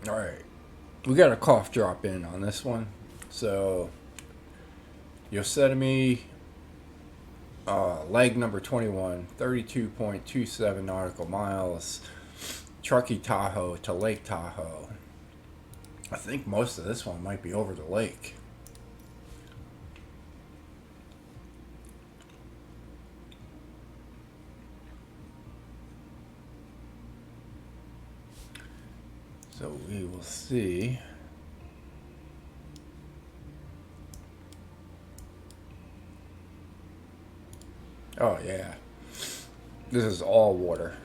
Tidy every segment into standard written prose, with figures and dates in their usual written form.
All right, we got a cough drop in on this one. So Yosemite, leg number 21, 32.27 nautical miles, Truckee-Tahoe to Lake Tahoe. I think most of this one might be over the lake. So we will see. Oh, yeah. This is all water.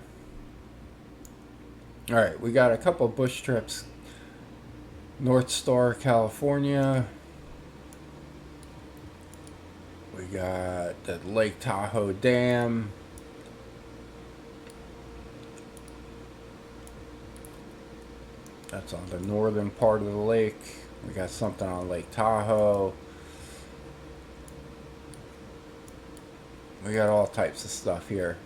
All right, we got a couple bush trips. North Star, California. We got the Lake Tahoe Dam. That's on the northern part of the lake. We got something on Lake Tahoe. We got all types of stuff here.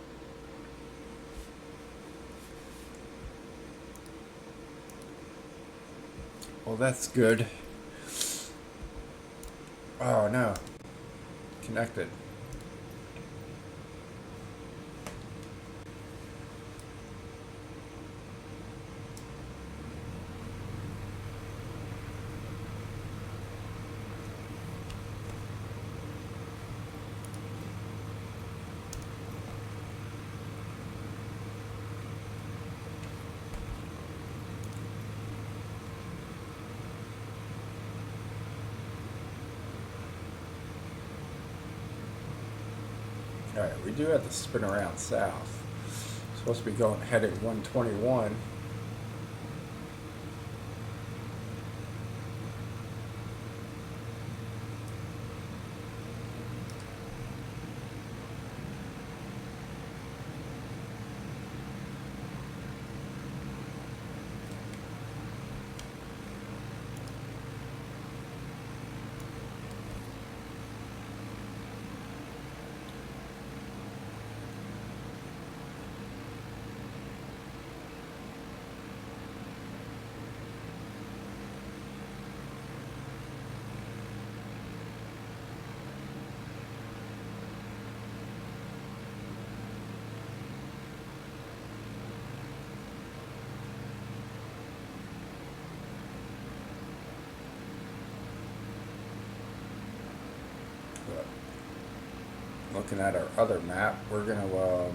Well, that's good. Oh, no. Connected. Alright, we do have to spin around south. Supposed to be going headed 121. Looking at our other map, we're going to go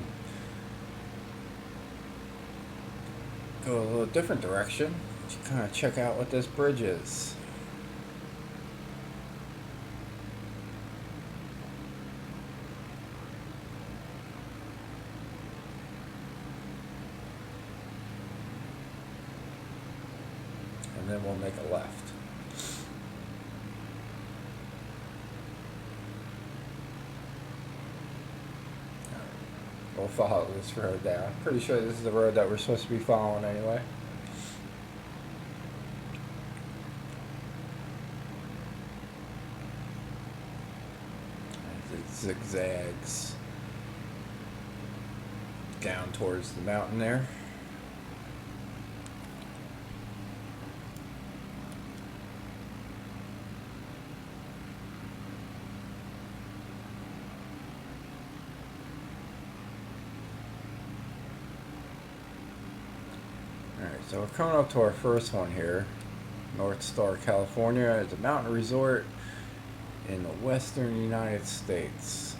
a little different direction to kind of check out what this bridge is. And then we'll make a left. We'll follow this road down. Pretty sure this is the road that we're supposed to be following anyway. It zigzags down towards the mountain there. So we're coming up to our first one here, North Star, California. It's a mountain resort in the western United States.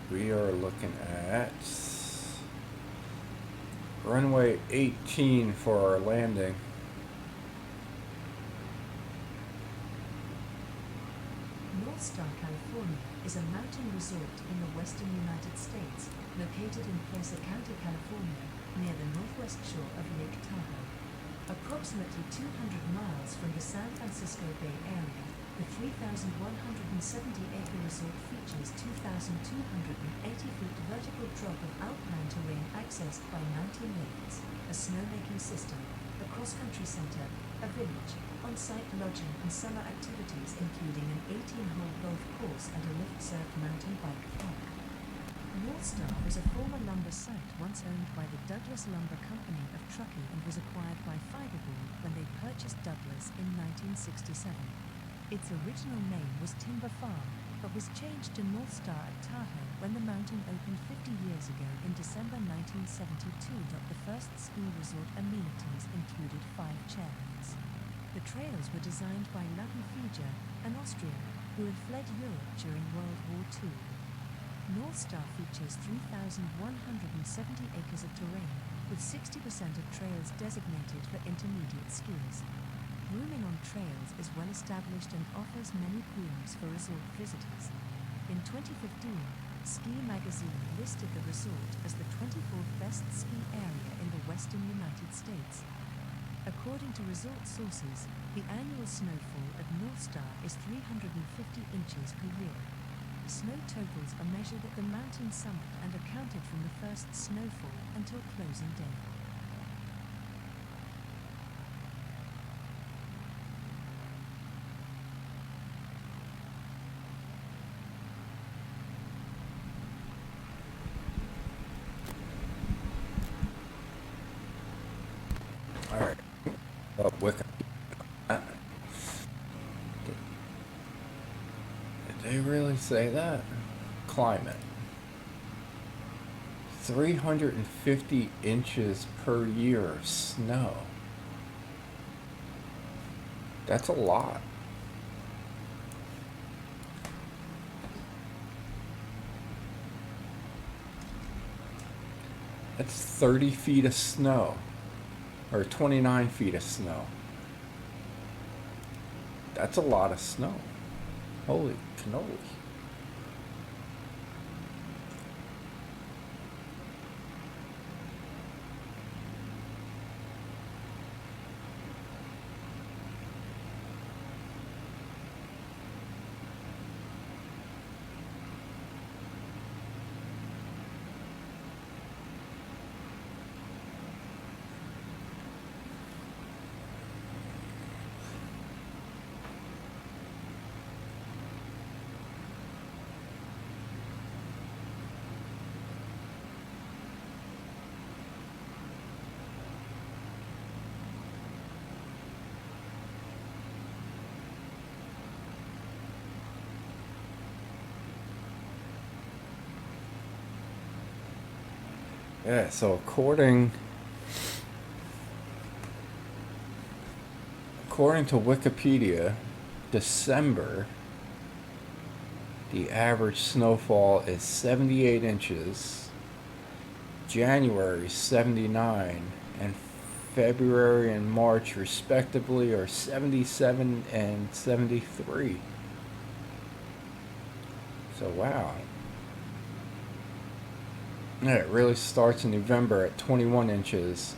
We are looking at runway 18 for our landing. North Star, California is a mountain resort in the western United States, located in Placer County, California, near the northwest shore of Lake Tahoe. Approximately 200 miles from the San Francisco Bay Area, The 3,170-acre resort features 2,280-foot vertical drop of alpine terrain accessed by 19 lakes, a snowmaking system, a cross-country center, a village, on-site lodging and summer activities including an 18-hole golf course and a lift-served mountain bike park. North Star was a former lumber site once owned by the Douglas Lumber Company of Truckee and was acquired by Fiberboard when they purchased Douglas in 1967. Its original name was Timber Farm, but was changed to North Star at Tahoe when the mountain opened 50 years ago in December 1972. The first ski resort amenities included 5 chairlifts. The trails were designed by Lucky Fija, an Austrian, who had fled Europe during World War II. North Star features 3,170 acres of terrain, with 60% of trails designated for intermediate skiers. Grooming on trails is well established and offers many pools for resort visitors. In 2015, Ski Magazine listed the resort as the 24th best ski area in the western United States. According to resort sources, the annual snowfall at North Star is 350 inches per year. Snow totals are measured at the mountain summit and are counted from the first snowfall until closing day. Alright. Well, did they really say that? Climate. 350 inches per year of snow. That's a lot. That's 30 feet of snow. Or 29 feet of snow. That's a lot of snow. Holy cannoli. Yeah, so according to Wikipedia, December, the average snowfall is 78 inches, January 79, and February and March respectively are 77 and 73. So wow. Yeah, it really starts in November at 21 inches.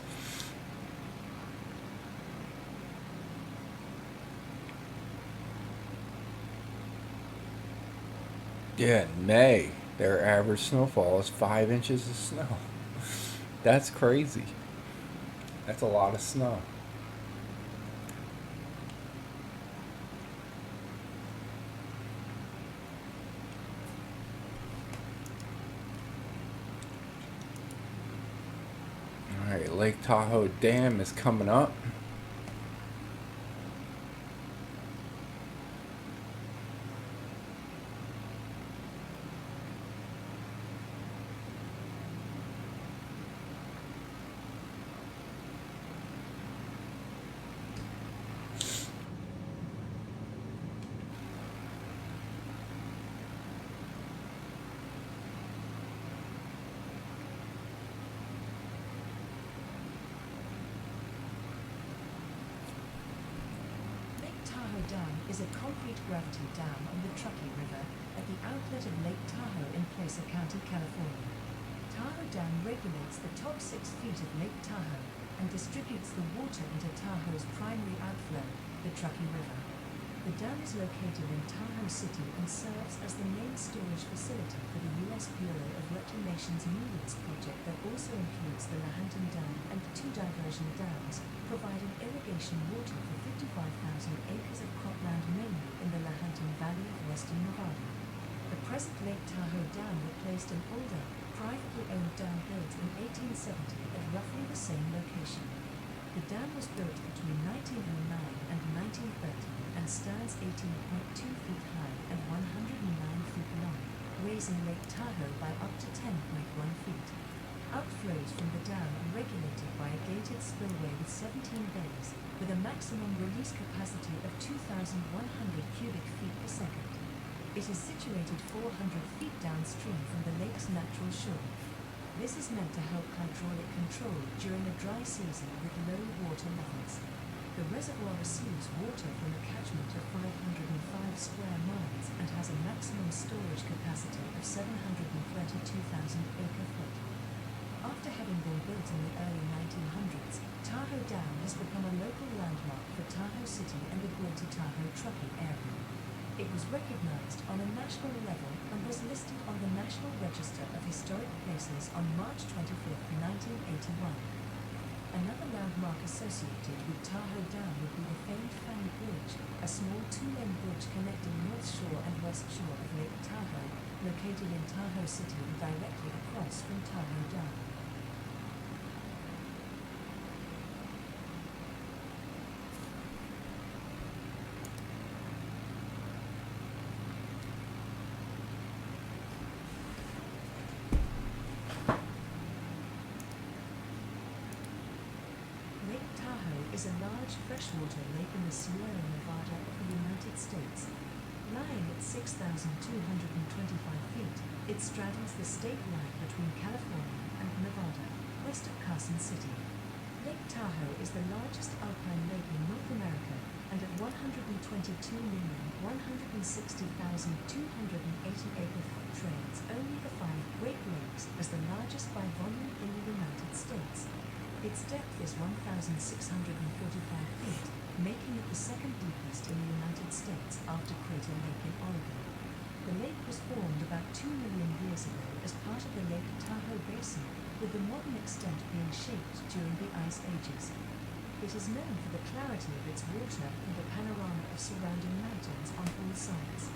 Yeah, in May, their average snowfall is 5 inches of snow. That's crazy. That's a lot of snow. Alright, Lake Tahoe Dam is coming up. Lake Tahoe Dam is a concrete gravity dam on the Truckee River at the outlet of Lake Tahoe in Placer County, California. Tahoe Dam regulates the top 6 feet of Lake Tahoe and distributes the water into Tahoe's primary outflow, the Truckee River. The dam is located in Tahoe City and serves as the main storage facility for the U.S. Bureau of Reclamation's Mules project that also includes the Lahontan Dam and two diversion dams, providing irrigation water for 55,000 acres of cropland mainly in the Lahontan Valley of western Nevada. The present Lake Tahoe Dam replaced an older, privately owned dam built in 1870 at roughly the same location. The dam was built between 1909 and 1930 and stands 18.2 feet high and 109 feet long, raising Lake Tahoe by up to 10.1 feet. Outflows from the dam are regulated by a gated spillway with 17 bays, with a maximum release capacity of 2,100 cubic feet per second. It is situated 400 feet downstream from the lake's natural shore. This is meant to help hydraulic control during a dry season with low water levels. The reservoir receives water from a catchment of 505 square miles and has a maximum storage capacity of 732,000 acre-foot. After having been built in the early 1900s, Tahoe Dam has become a local landmark for Tahoe City and the Greater Tahoe Truckee area. It was recognized on a national level and was listed on the National Register of Historic Places on March 25, 1981. Another landmark associated with Tahoe Dam would be the famed Fanny Bridge, a small two-lane bridge connecting North Shore and West Shore of Lake Tahoe, located in Tahoe City and directly across from Tahoe Dam. Lake Tahoe is a large freshwater lake in the Sierra Nevada of the United States. Lying at 6,225 feet, it straddles the state line between California and Nevada, west of Carson City. Lake Tahoe is the largest alpine lake in North America, and at 122,160,280 acre-foot trails only the five Great Lakes as the largest by volume in the United States. Its depth is 1,645 feet, making it the second deepest in the United States after Crater Lake in Oregon. The lake was formed about 2 million years ago as part of the Lake Tahoe Basin, with the modern extent being shaped during the ice ages. It is known for the clarity of its water and the panorama of surrounding mountains on all sides.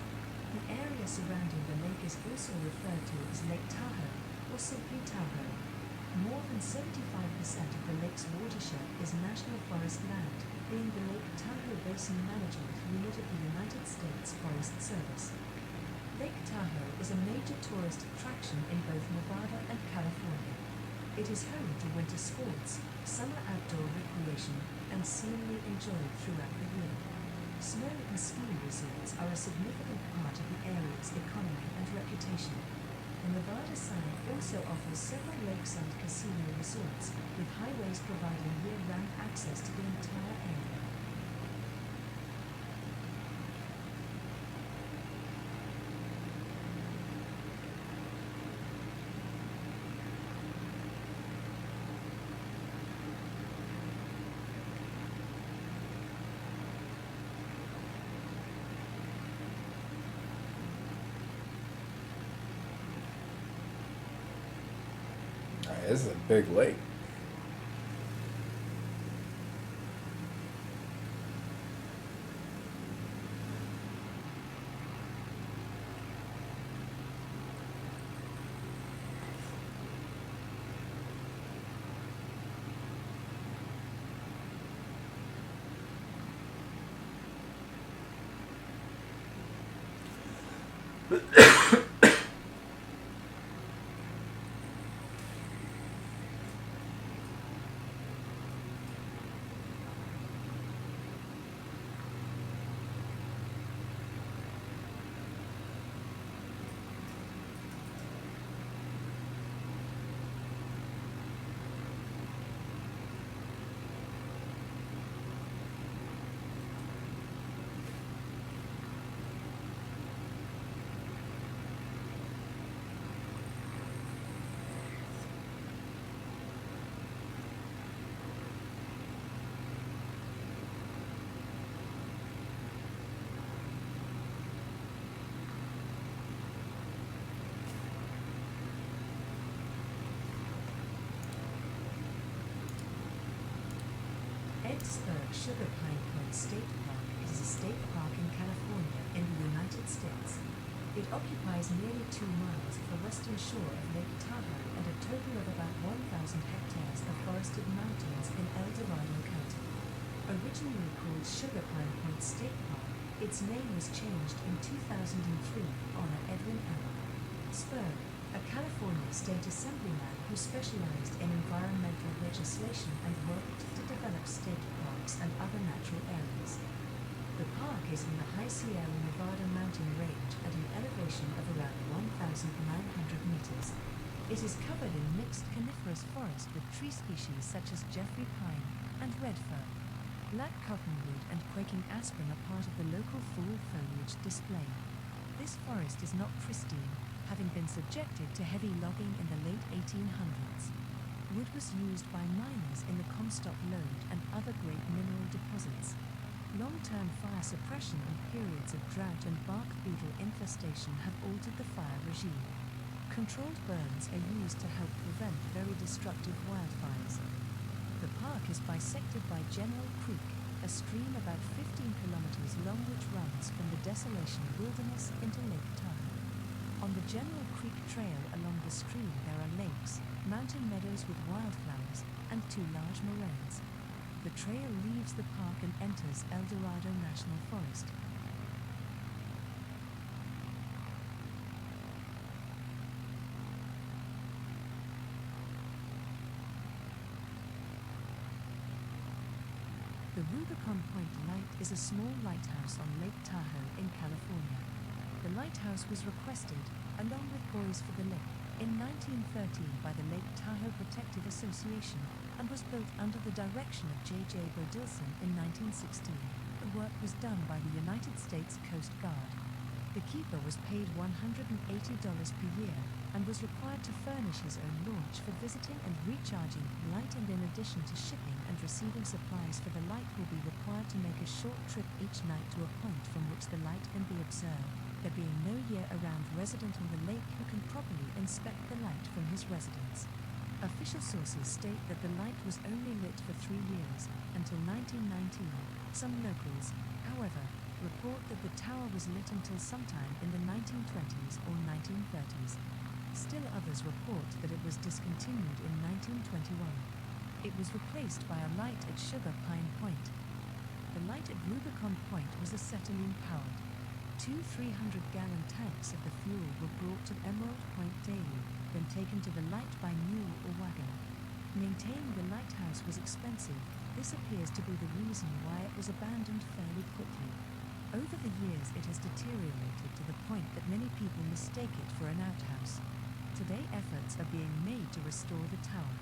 The area surrounding the lake is also referred to as Lake Tahoe, or simply Tahoe. More than 75% of the lake's watershed is national forest land, being the Lake Tahoe Basin Management Unit of the United States Forest Service. Lake Tahoe is a major tourist attraction in both Nevada and California. It is home to winter sports, summer outdoor recreation, and scenery enjoyed throughout the year. Snow and ski resorts are a significant part of the area's economy and reputation. The Nevada side also offers several lakeside casino resorts, with highways providing year-round access to the entire area. This is a big lake. Pittsburgh Sugar Pine Point State Park is a state park in California in the United States. It occupies nearly 2 miles of the western shore of Lake Tahoe and a total of about 1,000 hectares of forested mountains in El Dorado County. Originally called Sugar Pine Point State Park, its name was changed in 2003 to honor Edwin L. Spurr, a California state assemblyman who specialized in environmental legislation and worked to develop state parks and other natural areas. The park is in the High Sierra Nevada mountain range at an elevation of around 1,900 meters. It is covered in mixed coniferous forest with tree species such as Jeffrey pine and red fir. Black cottonwood and quaking aspen are part of the local fall foliage display. This forest is not pristine, having been subjected to heavy logging in the late 1800s. Wood was used by miners in the Comstock Lode and other great mineral deposits. Long-term fire suppression and periods of drought and bark beetle infestation have altered the fire regime. Controlled burns are used to help prevent very destructive wildfires. The park is bisected by General Creek, a stream about 15 kilometers long which runs from the Desolation Wilderness into Lake Tahoe. On the General Creek Trail along the stream there are lakes, mountain meadows with wildflowers, and 2 large moraines. The trail leaves the park and enters El Dorado National Forest. The Rubicon Point Light is a small lighthouse on Lake Tahoe in California. The lighthouse was requested, along with Buoys for the Lake, in 1913 by the Lake Tahoe Protective Association and was built under the direction of J.J. Bodilson in 1916. The work was done by the United States Coast Guard. The keeper was paid $180 per year and was required to furnish his own launch for visiting and recharging the light, and in addition to shipping and receiving supplies for the light will be required to make a short trip each night to a point from which the light can be observed, there being no year-around resident on the lake who can properly inspect the light from his residence. Official sources state that the light was only lit for 3 years, until 1919. Some locals, however, report that the tower was lit until sometime in the 1920s or 1930s. Still others report that it was discontinued in 1921. It was replaced by a light at Sugar Pine Point. The light at Rubicon Point was acetylene-powered. 2 300-gallon tanks of the fuel were brought to Emerald Point daily, then taken to the light by mule or wagon. Maintaining the lighthouse was expensive. This appears to be the reason why it was abandoned fairly quickly. Over the years it has deteriorated to the point that many people mistake it for an outhouse. Today efforts are being made to restore the tower.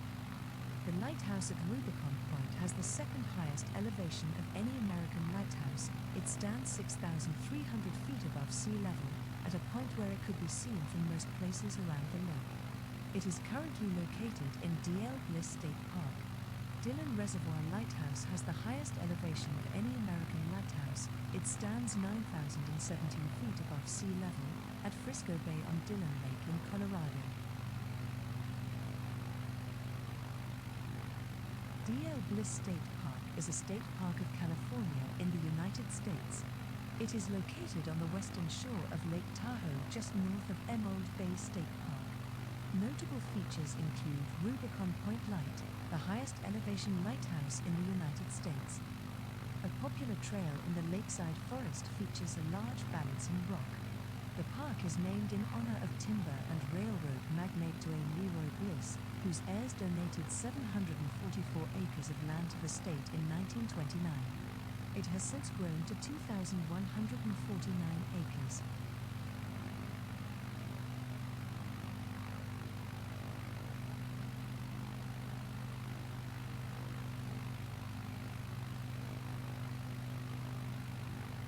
The lighthouse at Rubicon Point has the second highest elevation of any American lighthouse. It stands 6,300 feet above sea level, at a point where it could be seen from most places around the lake. It is currently located in D.L. Bliss State Park. Dillon Reservoir Lighthouse has the highest elevation of any American lighthouse. It stands 9,017 feet above sea level at Frisco Bay on Dillon Lake in Colorado. D.L. Bliss State Park is a state park of California in the United States. It is located on the western shore of Lake Tahoe just north of Emerald Bay State Park. Notable features include Rubicon Point Light, the highest elevation lighthouse in the United States. A popular trail in the lakeside forest features a large balancing rock. The park is named in honor of timber and railroad magnate Dwayne Leroy Bliss, whose heirs donated 744 acres of land to the state in 1929. It has since grown to 2,149 acres.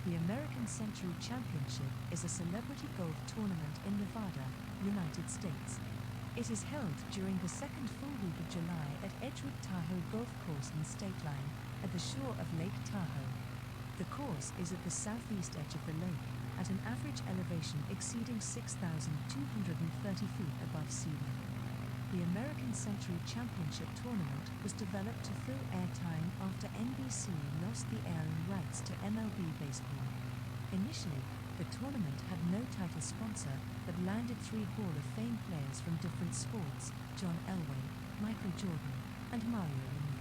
The American Century Championship is a celebrity golf tournament in Nevada, United States. It is held during the second full week of July at Edgewood Tahoe Golf Course and State Line, at the shore of Lake Tahoe. The course is at the southeast edge of the lake, at an average elevation exceeding 6,230 feet above sea level. The American Century Championship Tournament was developed to fill airtime after NBC lost the airing rights to MLB baseball. Initially, the tournament had no title sponsor, but landed 3 Hall of Fame players from different sports: John Elway, Michael Jordan, and Mario Lemieux.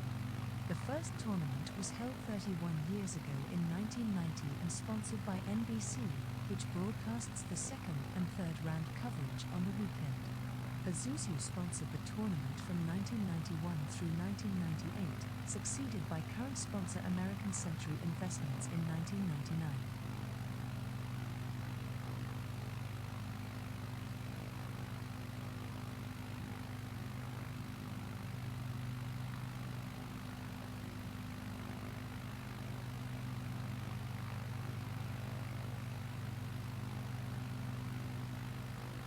The first tournament was held 31 years ago in 1990 and sponsored by NBC, which broadcasts the second and third round coverage on the weekend. Pazuzu sponsored the tournament from 1991 through 1998, succeeded by current sponsor American Century Investments in 1999.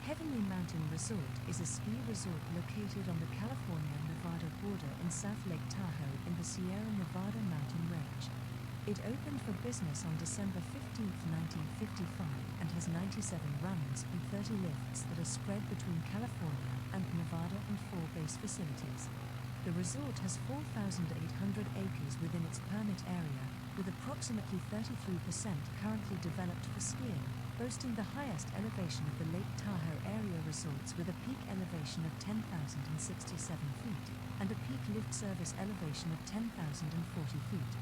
Heavenly Mountain Resort is a ski resort located on the California-Nevada border in South Lake Tahoe in the Sierra Nevada mountain range. It opened for business on December 15, 1955 and has 97 runs and 30 lifts that are spread between California and Nevada and 4 base facilities. The resort has 4,800 acres within its permit area, with approximately 33% currently developed for skiing, boasting the highest elevation of the Lake Tahoe area resorts with a peak elevation of 10,067 feet and a peak lift service elevation of 10,040 feet.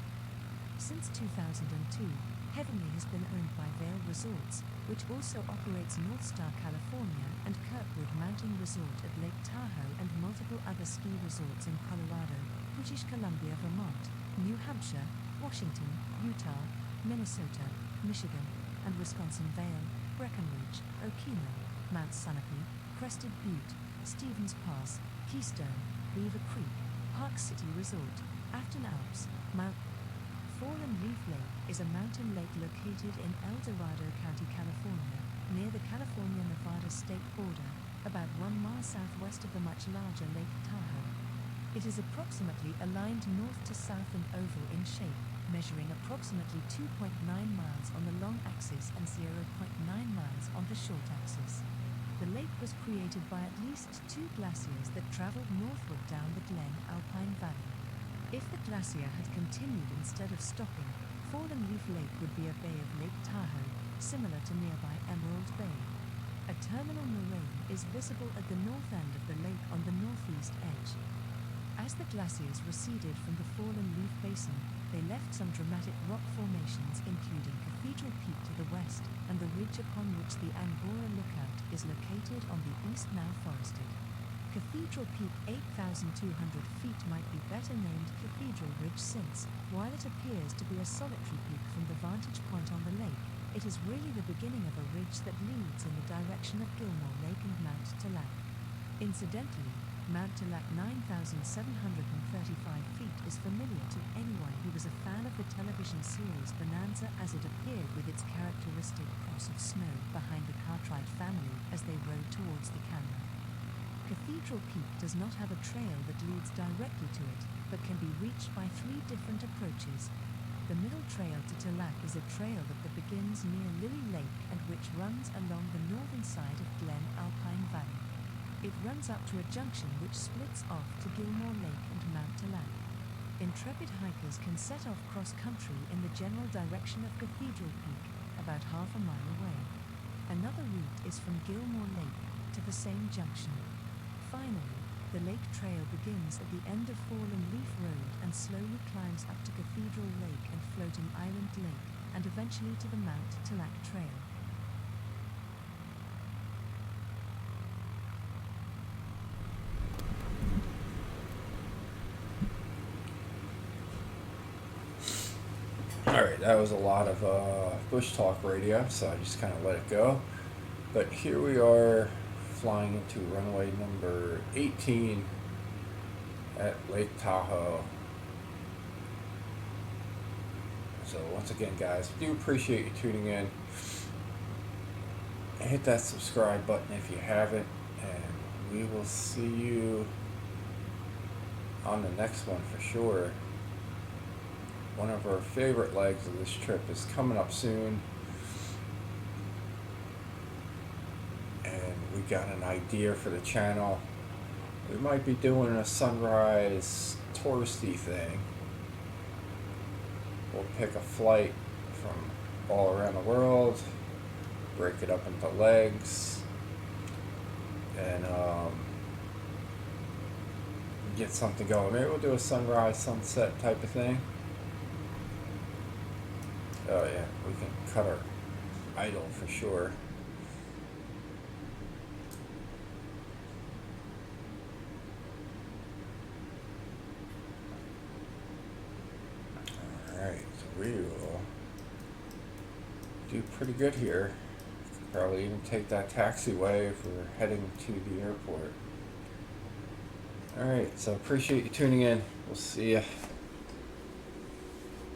Since 2002, Heavenly has been owned by Vail Resorts, which also operates North Star California and Kirkwood Mountain Resort at Lake Tahoe and multiple other ski resorts in Colorado, British Columbia, Vermont, New Hampshire, Washington, Utah, Minnesota, Michigan, and Wisconsin. Vail, Breckenridge, Okemo, Mount Sunapee, Crested Butte, Stevens Pass, Keystone, Beaver Creek, Park City Resort, Afton Alps, Mount Fallen Leaf Lake is a mountain lake located in El Dorado County, California, near the California-Nevada state border, about 1 mile southwest of the much larger Lake Tahoe. It is approximately aligned north to south and oval in shape, measuring approximately 2.9 miles on the long axis and 0.9 miles on the short axis. The lake was created by at least 2 glaciers that traveled northward down the Glen Alpine Valley. If the glacier had continued instead of stopping, Fallen Leaf Lake would be a bay of Lake Tahoe, similar to nearby Emerald Bay. A terminal moraine is visible at the north end of the lake on the northeast edge. As the glaciers receded from the Fallen Leaf Basin, they left some dramatic rock formations, including Cathedral Peak to the west, and the ridge upon which the Angora Lookout is located on the east, now forested. Cathedral Peak, 8,200 feet, might be better named Cathedral Ridge since, while it appears to be a solitary peak from the vantage point on the lake, it is really the beginning of a ridge that leads in the direction of Gilmore Lake and Mount Tallac. Incidentally, Mount Tallac, 9,735 feet, is familiar to anyone who was a fan of the television series Bonanza, as it appeared with its characteristic cross of snow behind the Cartwright family as they rode towards the camera. Cathedral Peak does not have a trail that leads directly to it, but can be reached by 3 different approaches. The middle trail to Tallac is a trail that begins near Lily Lake and which runs along the northern side of Glen Alpine Valley. It runs up to a junction which splits off to Gilmore Lake and Mount Tallac. Intrepid hikers can set off cross-country in the general direction of Cathedral Peak, about half a mile away. Another route is from Gilmore Lake to the same junction. Finally, the lake trail begins at the end of Fallen Leaf Road and slowly climbs up to Cathedral Lake and Floating Island Lake, and eventually to the Mount Tallac Trail. Alright, that was a lot of bush talk radio, so I just kind of let it go. But here we are, flying into runway number 18 at Lake Tahoe. So once again, guys, I do appreciate you tuning in. Hit that subscribe button if you haven't, and we will see you on the next one for sure. One of our favorite legs of this trip is coming up soon. We got an idea for the channel, We might be doing a sunrise touristy thing. We'll pick a flight from all around the world, break it up into legs, and get something going. Maybe we'll do a sunrise, sunset type of thing. Oh yeah, we can cut our idle for sure. Alright, so we will do pretty good here. Probably even take that taxiway if we're heading to the airport. Alright, so appreciate you tuning in. We'll see ya.